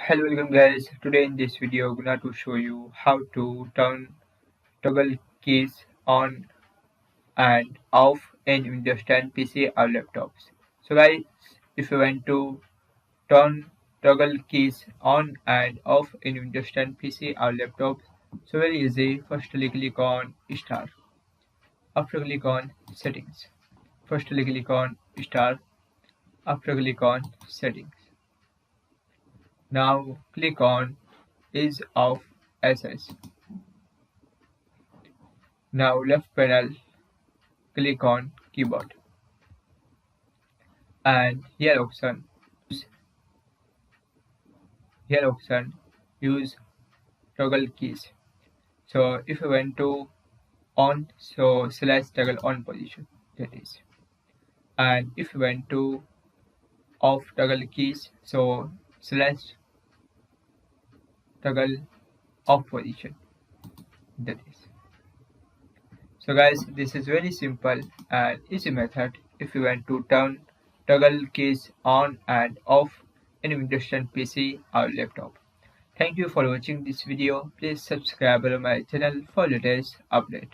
Hello, welcome guys. Today in this video, I'm gonna to show you how to turn toggle keys on and off in Windows 10 PC or laptops. So guys, if you want to turn toggle keys on and off in Windows 10 PC or laptops, so very easy. Firstly, click on Start. After click on Settings. Firstly, click on Start. After click on Settings. Now click on Ease of Access. Now left panel, click on Keyboard and here option use toggle keys. So if you want to on, so select toggle on position, that is, and if you want to off toggle keys, so select toggle off position, that is. So guys, this is very simple and easy method if you want to turn toggle keys on and off in Windows 10 PC or laptop. Thank you for watching this video. Please subscribe to my channel for latest update.